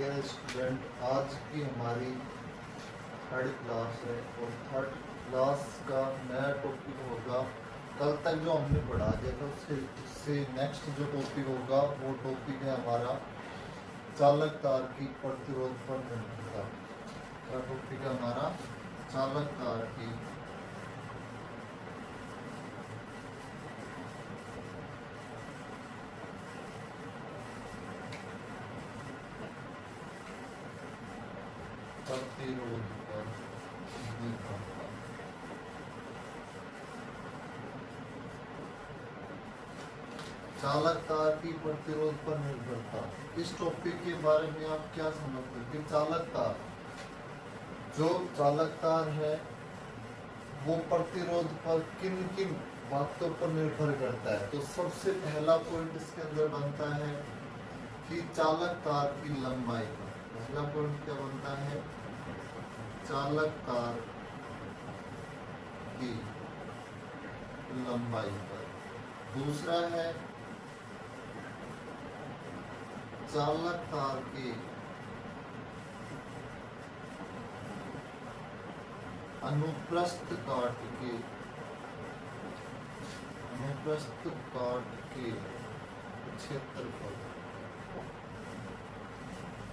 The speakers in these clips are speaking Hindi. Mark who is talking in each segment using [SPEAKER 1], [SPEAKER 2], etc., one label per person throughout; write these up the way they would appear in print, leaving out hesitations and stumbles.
[SPEAKER 1] डियर स्टूडेंट, आज की हमारी थर्ड क्लास है और थर्ड क्लास का नया टॉपिक होगा। कल तक जो हमने पढ़ा दिया था उससे नेक्स्ट जो टॉपिक होगा वो टॉपिक है हमारा चालक तार की प्रतिरोध पर निर्भरता का टॉपिक है हमारा चालक तार की प्रतिरोध पर निर्भरता। चालक तार की प्रतिरोध पर निर्भरता, इस टॉपिक के बारे में आप क्या समझते हैं कि चालक तार जो चालक तार है वो प्रतिरोध पर किन किन बातों पर निर्भर करता है। तो सबसे पहला पॉइंट इसके अंदर बनता है कि चालक तार की लंबाई पर। पहला पॉइंट क्या बनता है? चालक तार की लंबाई पर। दूसरा है चालक तार के अनुप्रस्थ काट के क्षेत्रफल।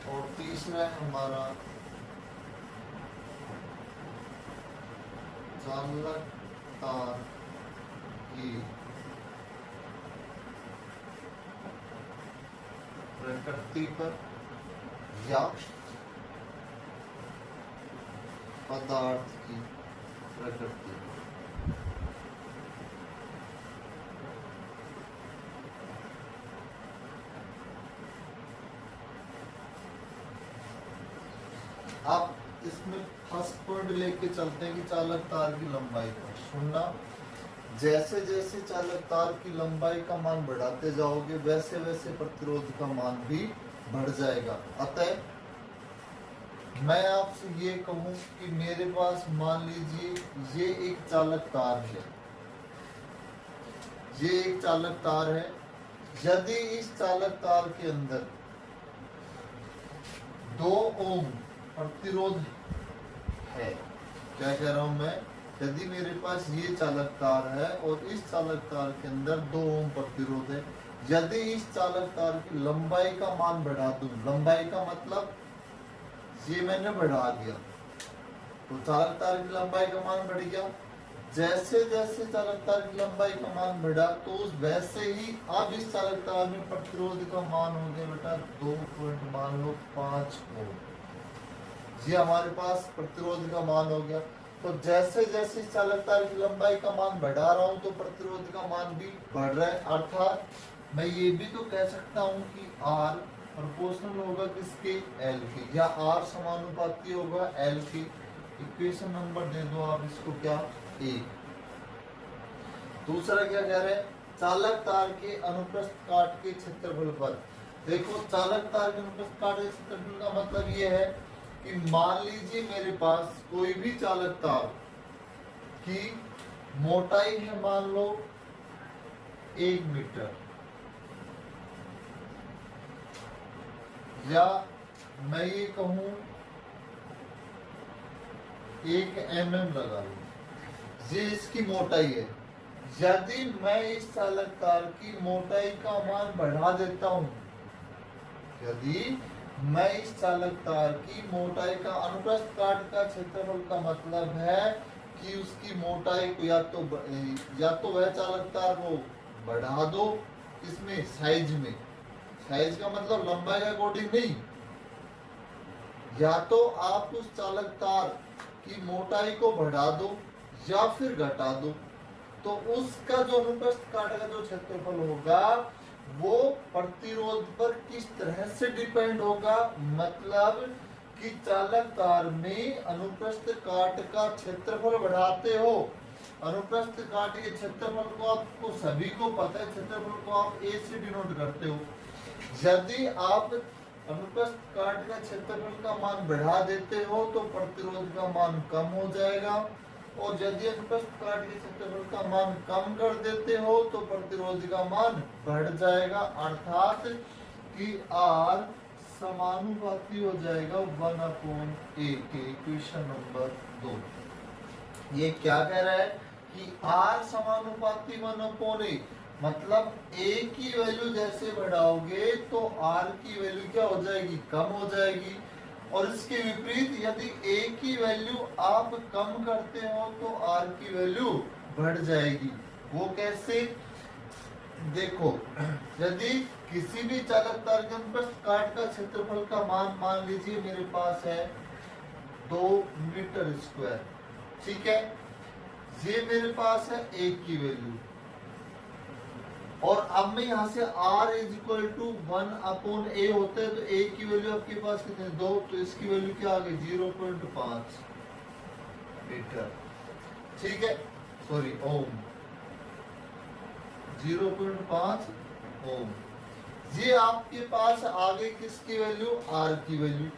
[SPEAKER 1] और तीसरा है हमारा चालक तार की प्रकृति पर या पदार्थ की प्रकृति पर। आप इसमें फर्स्ट पॉइंट लेके चलते हैं कि चालक तार की लंबाई पर। सुनना, जैसे जैसे चालक तार की लंबाई का मान बढ़ाते जाओगे वैसे वैसे प्रतिरोध का मान भी बढ़ जाएगा। अतः मैं आपसे ये कहूं कि मेरे पास मान लीजिए ये एक चालक तार है, ये एक चालक तार है। यदि इस चालक तार के अंदर 2 ओम प्रतिरोध है, क्या कह रहा हूं मैं? यदि मेरे पास ये चालक तार है और इस चालक तार के अंदर 2 ओम प्रतिरोध है, यदि इस चालक तार की लंबाई का मान बढ़ा दूं, लंबाई का मतलब ये मैंने बढ़ा दिया तो चालक तार की लंबाई का मान बढ़ गया। जैसे जैसे चालक तार की लंबाई का मान बढ़ा तो वैसे ही अब इस चालक तार में प्रतिरोध का मान हो गया बेटा 2.5 ओम। ये हमारे पास प्रतिरोध का मान हो गया। तो जैसे जैसे चालक तार की लंबाई का मान बढ़ा रहा हूं तो प्रतिरोध का मान भी बढ़ रहा है। अर्थात मैं ये भी तो कह सकता हूं कि R प्रोपोर्शनल होगा किसके? L के, या R समानुपाती होगा L के। इक्वेशन नंबर दे दो आप इसको, क्या? 1। दूसरा क्या कह रहे हैं? चालक तार के अनुप्रस्थ काट के क्षेत्रफल पर। देखो, चालक तार के अनुप्रस्थ काट के क्षेत्रफल का मतलब ये है कि मान लीजिए मेरे पास कोई भी चालक तार की मोटाई है, मान लो 1 मीटर, या मैं ये कहूं 1 mm लगा लूं, ये इसकी मोटाई है। यदि मैं इस चालक तार की मोटाई का मान बढ़ा देता हूं, यदि मैं इस चालक तार की मोटाई का अनुप्रस्थ काट का क्षेत्रफल का मतलब है कि उसकी मोटाई को या तो वह चालक तार को बढ़ा दो, इसमें साइज में, साइज का मतलब लंबाई के अकॉर्डिंग नहीं, या तो आप उस चालक तार की मोटाई को बढ़ा दो या फिर घटा दो, तो उसका जो अनुप्रस्थ काट का जो क्षेत्रफल होगा वो प्रतिरोध पर किस तरह से डिपेंड होगा। मतलब कि चालक तार में अनुप्रस्थ काट का क्षेत्रफल बढ़ाते हो, अनुप्रस्थ काट के क्षेत्रफल को आपको सभी को पता है, क्षेत्रफल को आप A से डिनोट करते हो। यदि आप अनुप्रस्थ काट का क्षेत्रफल का मान बढ़ा देते हो तो प्रतिरोध का मान कम हो जाएगा, और यदि अनुप्रस्थ काट के क्षेत्रफल का मान कम कर देते हो तो प्रतिरोध का मान बढ़ जाएगा। अर्थात कि R समानुपाती हो जाएगा 1/a के इक्वेशन नंबर 2। ये क्या कह रहा है कि r समानुपाती 1/a, मतलब a की वैल्यू जैसे बढ़ाओगे तो r की वैल्यू क्या हो जाएगी, कम हो जाएगी। और इसके विपरीत यदि a की वैल्यू आप कम करते हो तो r की वैल्यू बढ़ जाएगी। वो कैसे, देखो, यदि किसी भी चालक तार के अनुप्रस्थ काट का क्षेत्रफल का मान लीजिए मेरे पास है 2 मीटर स्क्वायर, ठीक है, ये मेरे पास है 1 की वैल्यू, और अब मैं यहाँ से r is equal to 1/a होता है तो a की वैल्यू आपके पास कितनी, 2, तो इसकी वैल्यू क्या आ गई 0.5 मीटर, ठीक है, सॉरी ओम, 0.5 ओम। ये आपके पास आ गई किसकी वैल्यू, r की वैल्यू।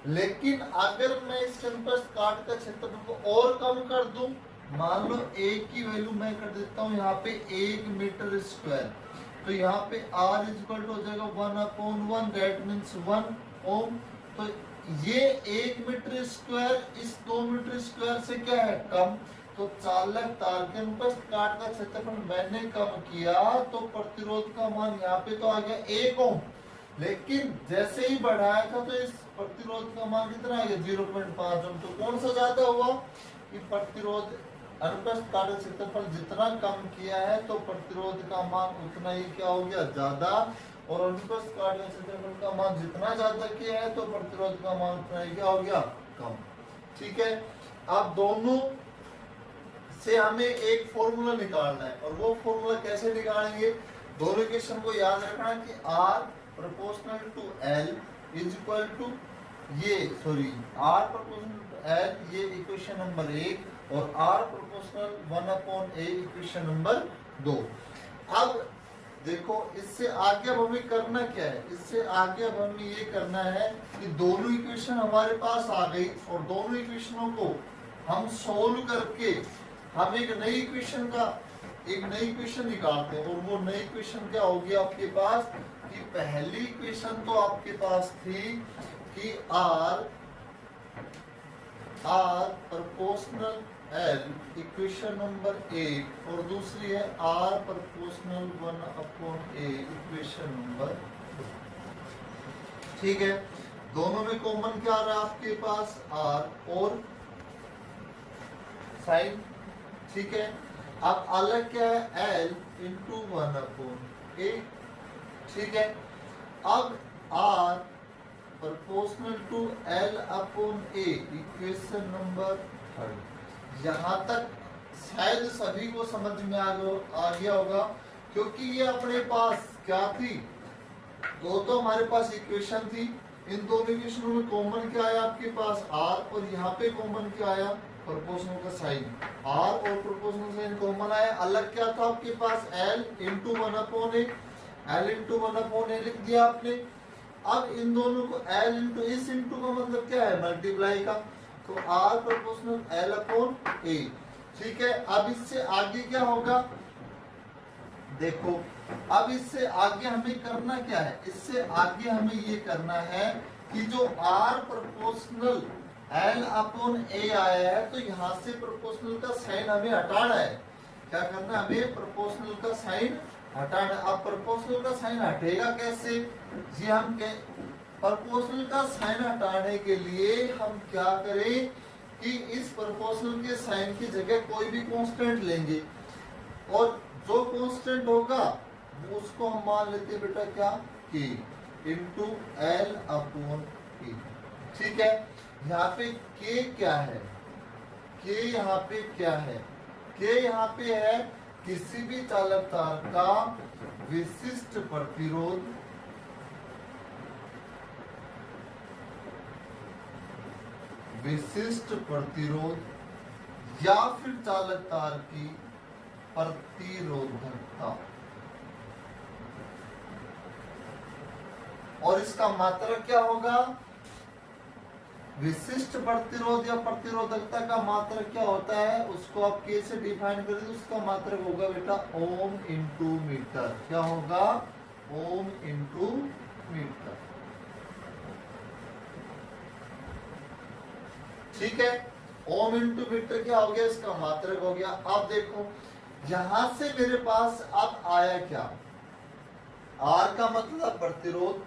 [SPEAKER 1] लेकिन अगर मैं इस अनुप्रस्थ काट का क्षेत्रफल को और कम कर दूं, मान लो a की वैल्यू मैं कर देता हूं यहाँ पे 1 मीटर स्क्वायर, तो यहाँ पे r इज इक्वल टू हो जाएगा 1/1, दैट मीन्स 1 ओम। तो ये 1 मीटर स्क्वायर इस 2 मीटर स्क्वायर से क्या है, कम। तो चालक तार के अनुप्रस्थ काट का क्षेत्रफल मैंने कम किया तो प्रतिरोध का मान यहाँ पे तो आ गया 1 ओम, लेकिन जैसे ही बढ़ाया था तो इस प्रतिरोध का मान कितना आ गया 0.5 ओम। तो कौन सा ज्यादा हुआ कि प्रतिरोध, अनुप्रस्थ काट का क्षेत्रफल जितना कम किया है तो प्रतिरोध का मान उतना ही क्या हो गया, ज्यादा, और अनुप्रस्थ काट का क्षेत्रफल का मान जितना ज्यादा किया है तो प्रतिरोध का मान उतना ही क्या हो गया, कम, ठीक है। अब दोनों से हमें एक फॉर्मूला निकालना है, और वो फॉर्मूला कैसे निकालेंगे, दोनों इक्वेशन को याद रखना कि r proportional to l is equal to ये, sorry, r proportional to l ये इक्वेशन नंबर 1 और r proportional 1/a equation number 2। अब देखो इससे आगे अब हमें करना क्या है, इससे आगे अब हमें ये करना है कि दोनों इक्वेशन हमारे पास आ गई और दोनों इक्वेशनों को हम सोल्व करके हम एक नई इक्वेशन निकालते हैं। और वो नई इक्वेशन क्या होगी आपके पास, कि पहली इक्वेशन तो आपके पास थी कि r proportional l equation number 1, और दूसरी है r proportional 1/a equation number 2, ठीक है। दोनों में कॉमन क्या आ रहा है आपके पास, r और साइन, ठीक है। अब अलग क्या है, l इंटू 1/a, ठीक है। अब r proportional to l/a equation number 3। यहाँ तक शायद सभी को समझ में आ गया होगा, क्योंकि ये अपने पास क्या थी, तो हमारे पास इक्वेशन थी, इन दोनों इक्वेशनों में कॉमन क्या आया आपके पास r, और यहाँ पे कॉमन क्या आया, प्रोपोर्शनल का साइन, r और प्रोपोर्शनल साइन कॉमन आया। अलग क्या था आपके पास, l into 1/a, l into 1/a लिख दिया आपने। अब इन दोनों को l इंटू, इस इंटू का मतलब क्या है, मल्टीप्लाई का, तो r प्रोपोर्शनल l/a, ठीक है। अब इससे आगे क्या होगा, देखो अब इससे आगे हमें करना क्या है, इससे आगे हमें ये करना है कि जो r प्रोपोर्शनल l/a आया है तो यहाँ से प्रोपोर्शनल का साइन हमें हटाना है। क्या करना है, हमें प्रोपोर्शनल का साइन हटाना। अब प्रोपोर्शनल का साइन हटेगा कैसे, जी हम प्रोपोर्शनल का साइन हटाने के लिए हम क्या करें कि इस प्रोपोर्शनल के साइन की जगह कोई भी कांस्टेंट लेंगे, और जो कांस्टेंट होगा उसको हम मान लेते हैं बेटा क्या, k इंटू l/a, ठीक है। यहाँ पे k क्या है, k यहाँ पे क्या है, k यहाँ पे है किसी भी चालक तार का विशिष्ट प्रतिरोध, या फिर चालक तार की प्रतिरोधकता। और इसका मात्रक क्या होगा, विशिष्ट प्रतिरोध या प्रतिरोधकता का मात्रक क्या होता है, उसको आप k से डिफाइन करें तो उसका मात्रक होगा बेटा ओम इंटू मीटर। क्या होगा, ओम इंटू मीटर, ठीक है, ओम इंटू मीटर क्या हो गया, इसका मात्रक हो गया। अब देखो यहां से मेरे पास अब आया क्या, आर का मतलब प्रतिरोध,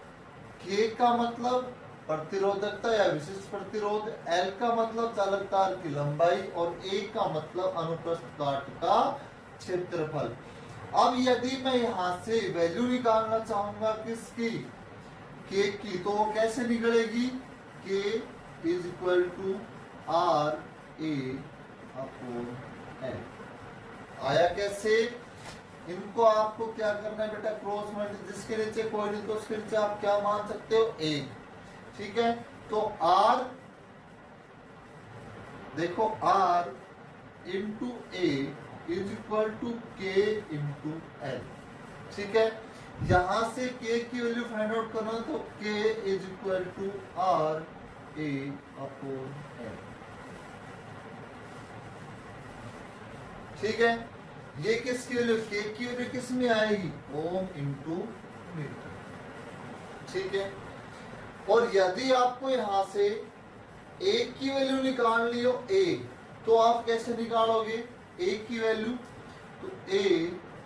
[SPEAKER 1] के का मतलब प्रतिरोधकता या विशिष्ट प्रतिरोध, एल का मतलब चालक तार की लंबाई और ए का मतलब अनुप्रस्थ काट का क्षेत्रफल। अब यदि मैं यहां से वैल्यू निकालना चाहूंगा किसकी, के की, तो वो कैसे निकलेगी, K is equal to R A upon L. आया कैसे, इनको आपको क्या करना है बेटा, क्रॉस मल्टीप्लाई, जिसके नीचे कोई नहीं तो उसके नीचे आप क्या मान सकते हो, एक। ठीक है, तो R, देखो R into A is equal to K into L. ठीक है, यहां से K की वैल्यू फाइंड आउट करना, तो K is equal to R A upon L. ठीक है, ये किसकी वैल्यू, के की वैल्यू किस में आएगी, ओम इंटू मीटर। ठीक है, और यदि आपको यहां से ए की वैल्यू निकालनी हो, ए, तो आप कैसे निकालोगे ए की वैल्यू, तो ए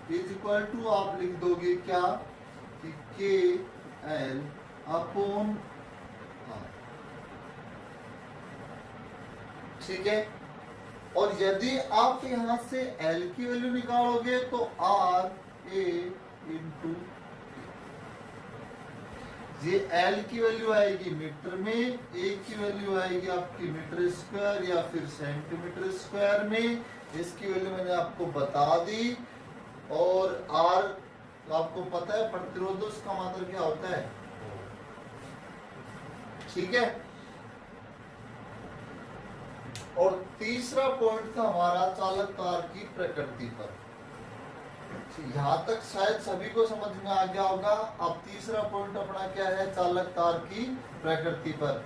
[SPEAKER 1] इज इक्वल टू आप लिख दोगे क्या, कि के एल अपॉन आर। ठीक है, और यदि आप यहां से L की वैल्यू निकालोगे तो R A इंटू, ये L की वैल्यू आएगी मीटर में, A की वैल्यू आएगी आपकी मीटर स्क्वायर या फिर सेंटीमीटर स्क्वायर में। इसकी वैल्यू मैंने आपको बता दी। और R आपको पता है प्रतिरोध, उसका मात्रक क्या होता है। ठीक है, और तीसरा पॉइंट था हमारा चालक तार की प्रकृति पर। यहां तक शायद सभी को समझ में आ गया होगा। अब तीसरा पॉइंट अपना क्या है, चालक तार की प्रकृति पर।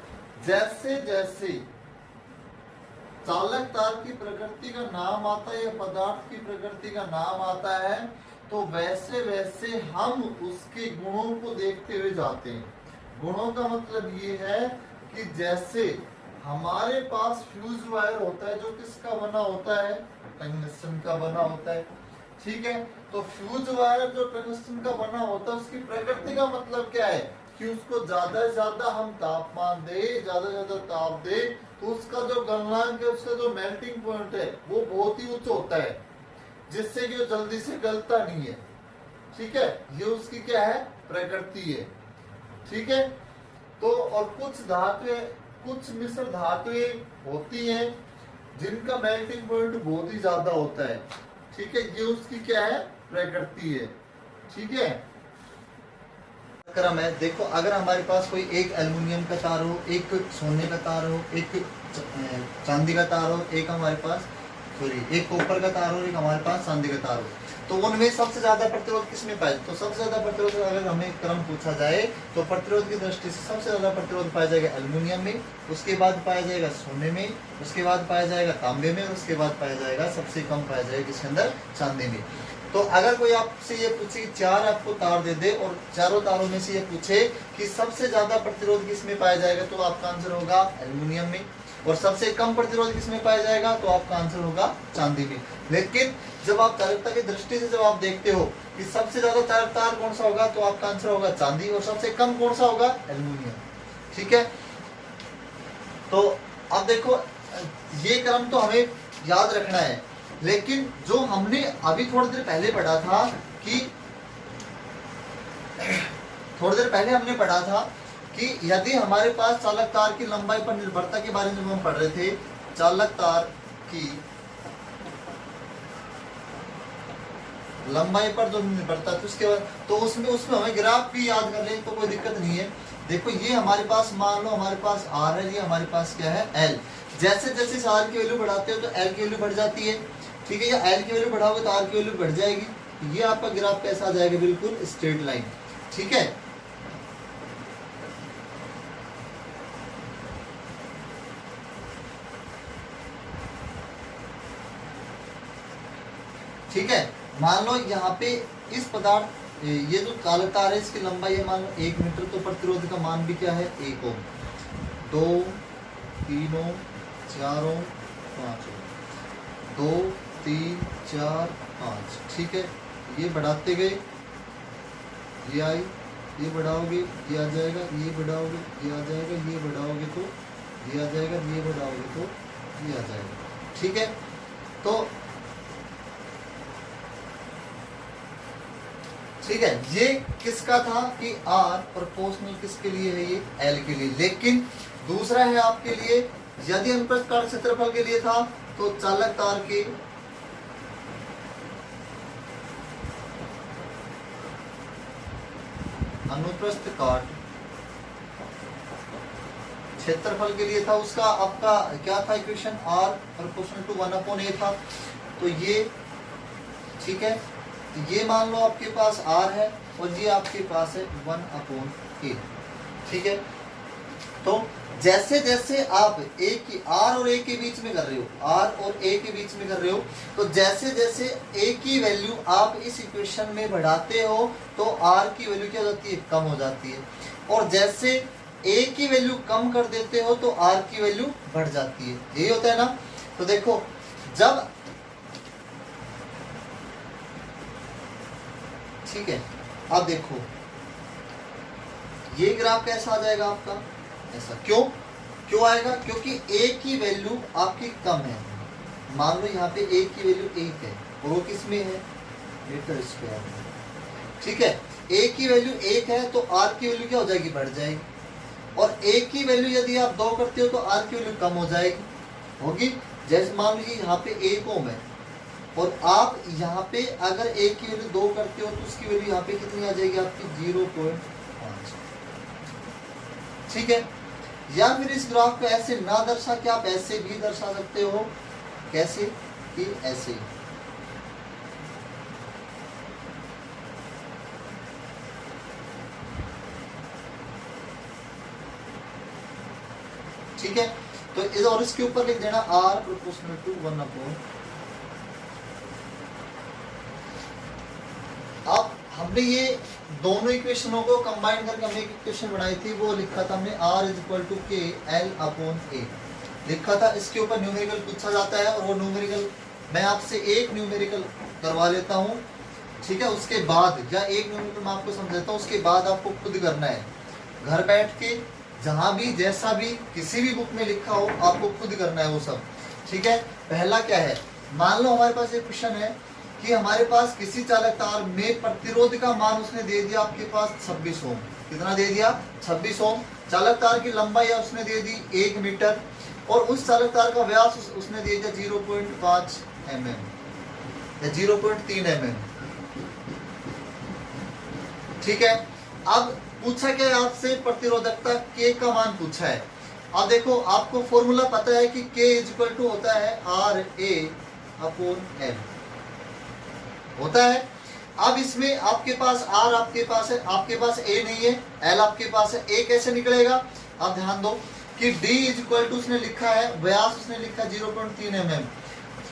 [SPEAKER 1] जैसे जैसे चालक तार की प्रकृति का नाम आता है या पदार्थ की प्रकृति का नाम आता है, तो वैसे वैसे हम उसके गुणों को देखते हुए जाते हैं। गुणों का मतलब ये है कि जैसे हमारे पास फ्यूज वायर होता है, जो किसका बना होता है, टंगस्टन का बना होता है। ठीक है, तो फ्यूज वायर जो टंगस्टन का बना होता है, उसकी प्रकृति का मतलब क्या है, कि उसको ज्यादा से ज्यादा हम तापमान दे, ज्यादा से ज्यादा ताप दे, तो उसका जो गलनांक है, उसका जो मेल्टिंग पॉइंट है, वो बहुत ही उच्च होता है, जिससे कि वो जल्दी से गलता नहीं है। ठीक है, ये उसकी क्या है, प्रकृति है। ठीक है, तो और कुछ धातुएं, कुछ मिश्र धातुएं होती हैं जिनका मेल्टिंग पॉइंट बहुत ही ज्यादा होता है। ठीक है, ये उसकी क्या है, प्रकृति है। ठीक है, क्रम है। देखो अगर हमारे पास कोई एक एल्युमिनियम का तार हो, एक सोने का तार हो, एक चांदी का तार हो, एक हमारे पास एक कॉपर का तार हो, एक हमारे पास चांदी का तार हो, तो उनमें सबसे ज्यादा प्रतिरोध किसमें पाया, तो सबसे ज्यादा प्रतिरोध अगर हमें क्रम पूछा जाए तो प्रतिरोध की दृष्टि से सबसे ज्यादा प्रतिरोध पाया जाएगा एल्युमिनियम में, उसके बाद पाया जाएगा सोने में, उसके बाद पाया जाएगा तांबे में, और उसके बाद पाया जाएगा सबसे कम पाया जाएगा किसके अंदर, चांदी में। तो अगर कोई आपसे ये पूछे कि चार आपको तार दे दे और चारों तारों में से ये पूछे कि सबसे ज्यादा प्रतिरोध किसमें पाया जाएगा, तो आपका आंसर होगा एल्युमिनियम में, और सबसे कम प्रतिरोध किसमें पाया जाएगा, तो आपका आंसर होगा चांदी में। लेकिन जब आप चालकता की दृष्टि से जब आप देखते हो कि सबसे ज्यादा चालक तार कौन सा होगा, तो आपका आंसर होगा चांदी, और सबसे कम कौन सा होगा, एल्युमिनियम। ठीक है, तो अब देखो ये क्रम तो हमें याद रखना है, लेकिन जो हमने अभी थोड़ी देर पहले पढ़ा था कि कि यदि हमारे पास चालक तार की लंबाई पर निर्भरता के बारे में हम पढ़ रहे थे, चालक तार की लंबाई पर जो निर्भरता थी उसके बाद, तो उसमें हमें ग्राफ भी याद कर ले तो कोई दिक्कत नहीं है। देखो ये हमारे पास, मान लो हमारे पास R है, ये हमारे पास क्या है, L। जैसे जैसे इस R की वैल्यू बढ़ाते हो तो L की वैल्यू बढ़ जाती है। ठीक है, या L की वैल्यू बढ़ाओगे तो R की वैल्यू बढ़ जाएगी। ये आपका ग्राफ कैसा आ जाएगा, बिल्कुल स्ट्रेट लाइन। ठीक है, ठीक है, मान लो यहाँ पे इस पदार्थ, ये जो चालक तार है इसकी लंबाई है मान लो 1 मीटर, तो प्रतिरोध का मान भी क्या है, 1 ओम, 2, 3 ओम, 4 ओम 5 ओम, 2 3 4 5, ठीक है। ये बढ़ाते गए, ये आई, ये बढ़ाओगे ये आ जाएगा, ये बढ़ाओगे ये आ जाएगा, ये बढ़ाओगे तो ये आ जाएगा, ये बढ़ाओगे तो ये आ जाएगा, ठीक है। तो ठीक है, ये किसका था कि R प्रोपोर्शनल किसके लिए है, ये L के लिए। लेकिन दूसरा है आपके लिए, यदि अनुप्रस्थ काट क्षेत्रफल के लिए था तो चालक तार के अनुप्रस्थ काट क्षेत्रफल के लिए था, उसका आपका क्या था equation, R proportional to 1/a था। तो ये ठीक है, तो ये मान लो आपके पास R है और ये आपके पास है 1/a, ठीक है। तो जैसे जैसे आप A की R और A के बीच में कर रहे हो, R और A के बीच में कर रहे हो, तो जैसे जैसे A की वैल्यू आप इस इक्वेशन में बढ़ाते हो तो R की वैल्यू क्या हो जाती है, कम हो जाती है। और जैसे A की वैल्यू कम कर देते हो तो R की वैल्यू बढ़ जाती है, यही होता है ना। तो देखो जब, ठीक है, अब देखो ये ग्राफ कैसा आ जाएगा आपका, ऐसा। क्यों आएगा, क्योंकि A की वैल्यू आपकी कम है। मान लो यहाँ पे A की वैल्यू 1 है और वो किस में है, मीटर स्क्वायर में, ठीक है। A की वैल्यू 1 है तो R की वैल्यू क्या हो जाएगी, बढ़ जाएगी। और A की वैल्यू यदि आप 2 करते हो तो R की वैल्यू कम हो जाएगी, होगी। जैसे मान लीजिए यहाँ पे 1 ओम है और आप यहाँ पे अगर A की वैल्यू 2 करते हो तो उसकी वैल्यू यहाँ पे कितनी आ जाएगी आपकी, 0.5, ठीक है। या फिर इस ग्राफ को ऐसे ना दर्शा के आप ऐसे भी दर्शा सकते हो, कैसे कि ऐसे, ठीक है। तो इस और इसके ऊपर लिख देना R प्रोपोर्शनल टू 1/, अब हमने ये दोनों इक्वेशनों को कंबाइन करके हमने एक इक्वेशन बनाई थी, वो लिखा था हमने R = K L/A लिखा था। इसके ऊपर न्यूमेरिकल पूछा जाता है और वो न्यूमेरिकल मैं आपसे एक न्यूमेरिकल करवा लेता हूँ, ठीक है। उसके बाद या एक न्यूमेरिकल मैं आपको समझाता हूँ, उसके बाद आपको खुद करना है घर बैठ के, जहाँ भी जैसा भी किसी भी बुक में लिखा हो आपको खुद करना है वो सब, ठीक है। पहला क्या है, मान लो हमारे पास एक क्वेश्चन है कि हमारे पास किसी चालक तार में प्रतिरोध का मान उसने दे दिया आपके पास 26 ओम, कितना दे दिया, 26 ओम। चालक तार की लंबाई उसने दे दी 1 मीटर और उस चालक तार का व्यास उसने दे दिया 0.5 mm या 0.3 mm, ठीक है। अब पूछा क्या है आपसे, प्रतिरोधकता K का मान पूछा है। अब देखो आपको फॉर्मूला पता है कि K = होता है RA/L होता है। अब इसमें आपके पास R आपके पास है, आपके पास A नहीं है, L आपके पास है, A कैसे निकलेगा। अब ध्यान दो कि D = उसने लिखा है, व्यास उसने लिखा 0.3 mm,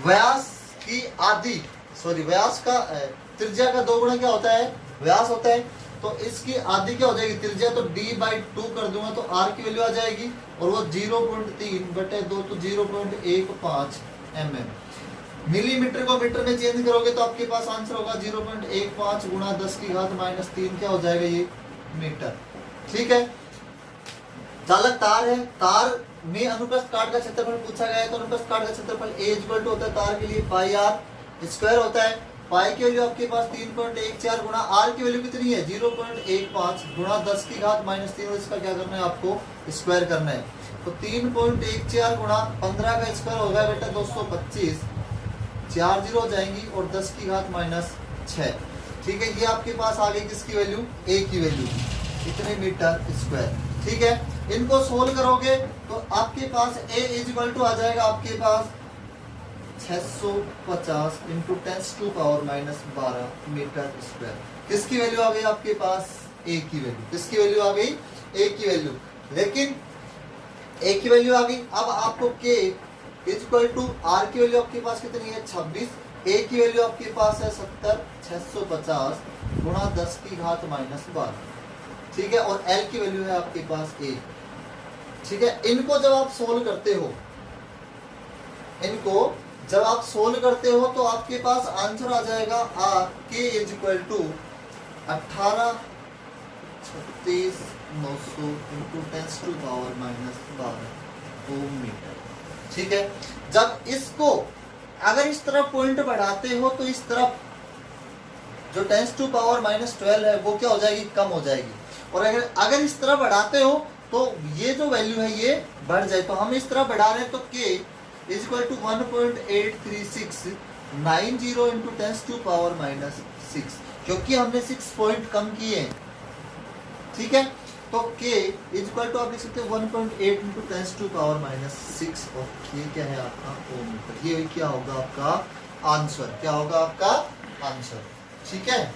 [SPEAKER 1] व्यास की आधी, सॉरी व्यास का त्रिज्या का 2 गुना क्या होता है, व्यास होता है। तो इसकी आधी क्या हो जाएगी, त्रिज्या, तो D/2 कर दूंगा तो R की वैल्यू आ जाएगी और वो 0.3/2 तो 0.15 mm। मिलीमीटर को मीटर में चेंज करोगे तो आपके पास आंसर होगा 0.15 गुणा 10⁻³ क्या हो जाएगा, ये मीटर, ठीक है। चालक तार है, तार में अनुप्रस्थ काट का क्षेत्रफल पूछा गया है तो अनुप्रस्थ काट का क्षेत्रफल A = होता है तार के लिए πr² होता है। पाई की वैल्यू आपके पास 3.14 गुणा R की वैल्यू कितनी है, 0.15 गुणा 10⁻³ इसका क्या करना है, आपको स्क्वायर करना है। तो 3.14 गुणा 15 का स्क्वायर होगा बेटा 225, 4 0 हो जाएंगी और 10⁻6, ठीक है। ये आपके पास आ गई किसकी वैल्यू, A की वैल्यू, कितने मीटर स्क्वायर, ठीक है। इनको सोल्व करोगे तो आपके पास A = आ जाएगा आपके पास 650 × 10⁻12 मीटर स्क्वायर। किसकी वैल्यू आ गई आपके पास, A की वैल्यू, किसकी वैल्यू आ गई, A की वैल्यू। लेकिन A की वैल्यू आ गई, अब आपको K = R की वैल्यू आपके पास कितनी है, 26, A की वैल्यू आपके पास है 70, 650 गुणा 10⁻12, ठीक है। और L की वैल्यू है आपके पास 1, ठीक है। इनको जब आप सोल्व करते हो इनको जब आप सोल्व करते हो तो आपके पास आंसर आ जाएगा R K is equal to 1836,900 into 10⁻⁻12 ohm metre. ठीक है, जब इसको अगर इस तरफ पॉइंट बढ़ाते हो तो इस तरफ जो 10⁻⁻12 है वो क्या हो जाएगी, कम हो जाएगी। और अगर इस तरफ बढ़ाते हो तो ये जो वैल्यू है ये बढ़ जाए। तो हम इस तरफ बढ़ा रहे हैं तो k is equal to 1.83690 into 10⁻⁻6, क्योंकि हमने 6 पॉइंट कम किए हैं। ठीक है, तो k इज इक्वल टू आप लिख सकते हो 1.8 इंटू 10⁻⁻6 और k क्या है आपका ओम मीटर। ये क्या होगा आपका आंसर, क्या होगा आपका आंसर। ठीक है,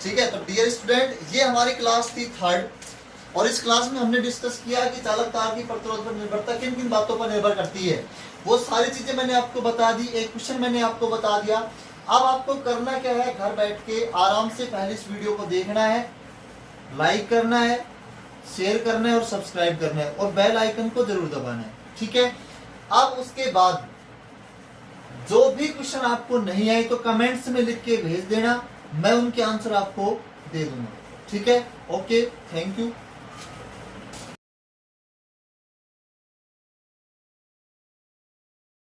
[SPEAKER 1] ठीक है। तो डियर स्टूडेंट, ये हमारी क्लास थी 3rd और इस क्लास में हमने डिस्कस किया कि चालक तार की प्रतिरोध पर निर्भरता किन किन बातों पर निर्भर करती है। वो सारी चीजें मैंने आपको बता दी, एक क्वेश्चन मैंने आपको बता दिया। अब आपको करना क्या है, घर बैठ के आराम से पहले इस वीडियो को देखना है, लाइक करना है, शेयर करना है और सब्सक्राइब करना है और बेल आइकन को जरूर दबाना है। ठीक है, अब उसके बाद जो भी क्वेश्चन आपको नहीं आए तो कमेंट्स में लिख के भेज देना, मैं उनके आंसर आपको दे दूंगा। ठीक है, ओके, थैंक यू।